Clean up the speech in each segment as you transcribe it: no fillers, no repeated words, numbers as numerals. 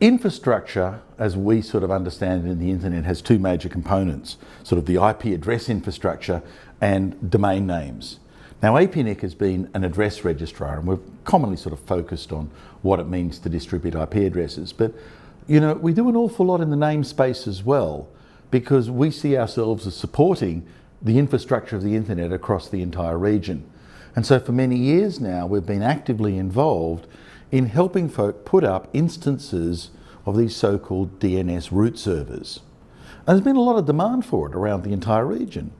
Infrastructure, as we sort of understand it in the internet, has two major components, sort of the IP address infrastructure and domain names. Now, APNIC has been an address registrar, and we've commonly sort of focused on what it means to distribute IP addresses. But, you know, we do an awful lot in the namespace as well, because we see ourselves as supporting the infrastructure of the internet across the entire region. And so for many years now, we've been actively involved in helping folk put up instances of these so-called DNS root servers. And there's been a lot of demand for it around the entire region.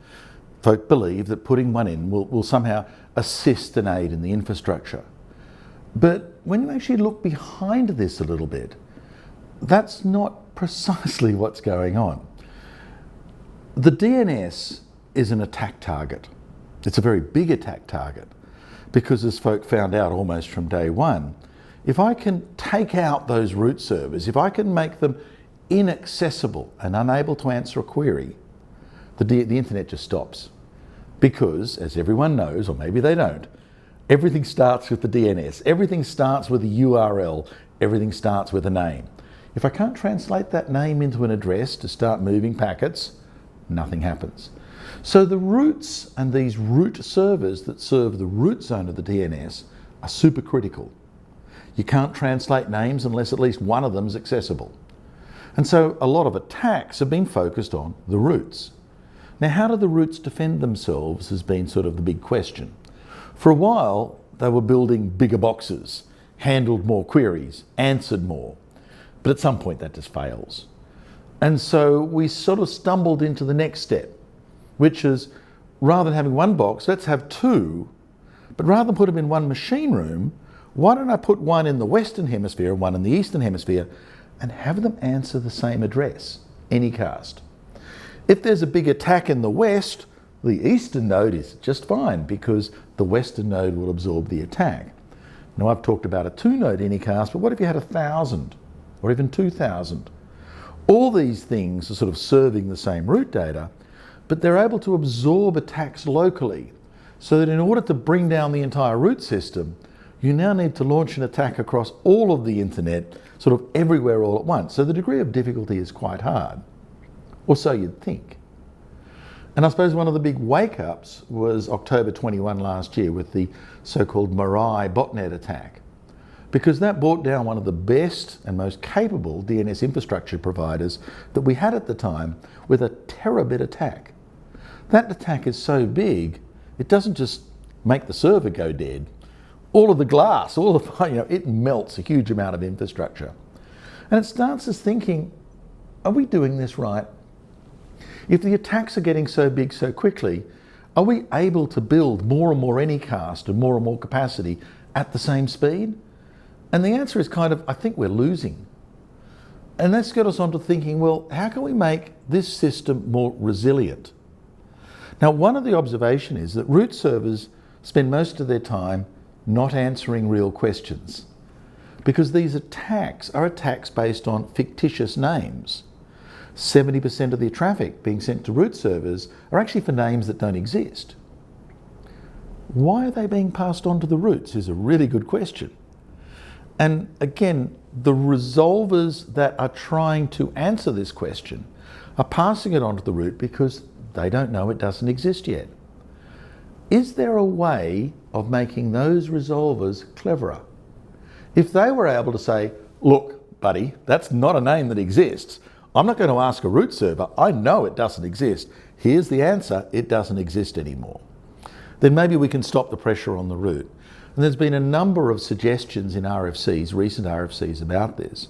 Folk believe that putting one in will somehow assist and aid in the infrastructure. But when you actually look behind this a little bit, that's not precisely what's going on. The DNS is an attack target. It's a very big attack target because, as folk found out almost from day one, if I can take out those root servers, if I can make them inaccessible and unable to answer a query, the internet just stops. Because, as everyone knows, or maybe they don't, everything starts with the DNS. Everything starts with a URL. Everything starts with a name. If I can't translate that name into an address to start moving packets, nothing happens. So the roots and these root servers that serve the root zone of the DNS are super critical. You can't translate names unless at least one of them is accessible. And so a lot of attacks have been focused on the roots. Now, how do the roots defend themselves has been sort of the big question. For a while, they were building bigger boxes, handled more queries, answered more. But at some point that just fails. And so we sort of stumbled into the next step, which is rather than having one box, let's have two, but rather than put them in one machine room, why don't I put one in the Western Hemisphere and one in the Eastern Hemisphere and have them answer the same address, anycast. If there's a big attack in the West, the Eastern node is just fine because the Western node will absorb the attack. Now, I've talked about a two-node anycast, but what if you had 1,000 or even 2,000? All these things are sort of serving the same root data, but they're able to absorb attacks locally, so that in order to bring down the entire root system, you now need to launch an attack across all of the internet, sort of everywhere all at once. So the degree of difficulty is quite hard, or so you'd think. And I suppose one of the big wake-ups was October 21 last year with the so-called Mirai botnet attack, because that brought down one of the best and most capable DNS infrastructure providers that we had at the time with a terabit attack. That attack is so big, it doesn't just make the server go dead. All of the glass, all of it melts a huge amount of infrastructure. And it starts us thinking, are we doing this right? If the attacks are getting so big so quickly, are we able to build more and more anycast and more capacity at the same speed? And the answer is kind of, I think we're losing. And that's got us on to thinking, well, how can we make this system more resilient? Now, one of the observations is that root servers spend most of their time not answering real questions, because these attacks are attacks based on fictitious names. 70% of the traffic being sent to root servers are actually for names that don't exist. Why are they being passed on to the roots is a really good question. And again, the resolvers that are trying to answer this question are passing it on to the root because they don't know it doesn't exist yet. Is there a way of making those resolvers cleverer? If they were able to say, look, buddy, that's not a name that exists. I'm not going to ask a root server. I know it doesn't exist. Here's the answer. It doesn't exist anymore. Then maybe we can stop the pressure on the root. And there's been a number of suggestions in RFCs, recent RFCs about this.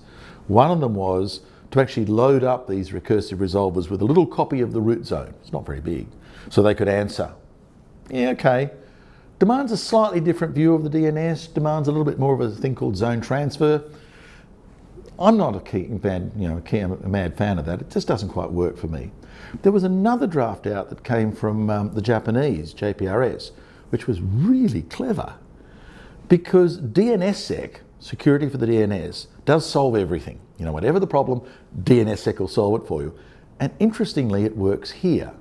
One of them was to actually load up these recursive resolvers with a little copy of the root zone. It's not very big. So they could answer. Yeah, okay. Demands a slightly different view of the DNS, demands a little bit more of a thing called zone transfer. I'm not a mad fan of that. It just doesn't quite work for me. There was another draft out that came from the Japanese, JPRS, which was really clever, because DNSSEC, security for the DNS, does solve everything. Whatever the problem, DNSSEC will solve it for you. And interestingly, it works here,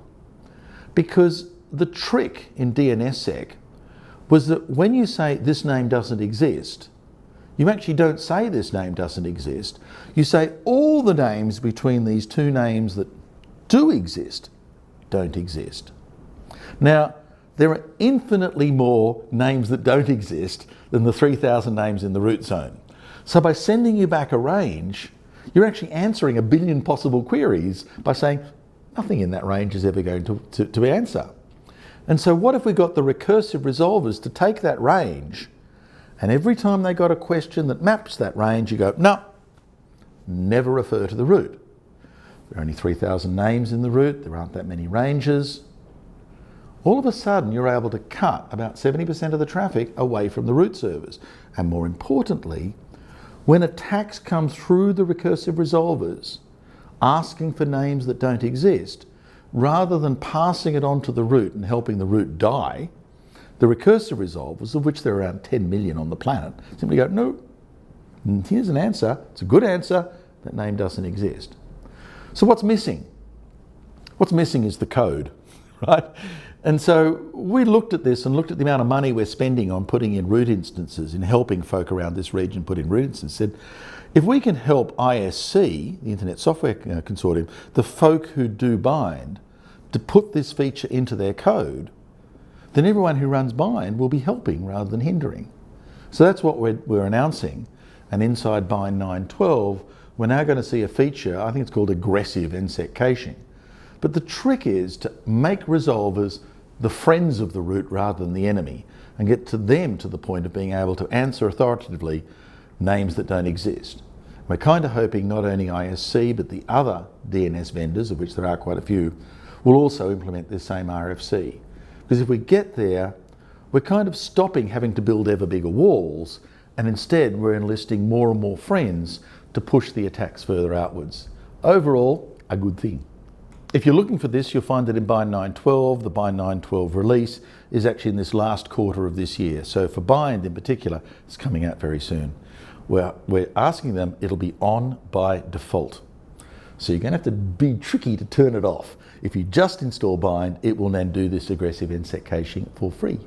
because the trick in DNSSEC was that when you say this name doesn't exist, you actually don't say this name doesn't exist. You say all the names between these two names that do exist don't exist. Now, there are infinitely more names that don't exist than the 3,000 names in the root zone. So by sending you back a range, you're actually answering a billion possible queries by saying nothing in that range is ever going to answer. And so what if we got the recursive resolvers to take that range, and every time they got a question that maps that range, you go, no, never refer to the root. There are only 3,000 names in the root, there aren't that many ranges. All of a sudden, you're able to cut about 70% of the traffic away from the root servers. And more importantly, when attacks come through the recursive resolvers, asking for names that don't exist, rather than passing it on to the root and helping the root die, the recursive resolvers, of which there are around 10 million on the planet, simply go, no, here's an answer, it's a good answer, that name doesn't exist. So what's missing? What's missing is the code, right? And so we looked at this and looked at the amount of money we're spending on putting in root instances, in helping folk around this region put in root instances, said, if we can help ISC, the Internet Software Consortium, the folk who do bind, to put this feature into their code, then everyone who runs bind will be helping rather than hindering. So that's what we're announcing. And inside bind 9.12, we're now going to see a feature, I think it's called aggressive NSEC caching. But the trick is to make resolvers the friends of the root rather than the enemy, and get to them to the point of being able to answer authoritatively names that don't exist. We're kind of hoping not only ISC, but the other DNS vendors, of which there are quite a few, will also implement this same RFC. Because if we get there, we're kind of stopping having to build ever bigger walls, and instead we're enlisting more and more friends to push the attacks further outwards. Overall, a good thing. If you're looking for this, you'll find that in bind 9.12, the bind 9.12 release is actually in this last quarter of this year. So for bind in particular, it's coming out very soon. We're asking them, it'll be on by default. So you're going to have to be tricky to turn it off. If you just install bind, it will then do this aggressive NSEC caching for free.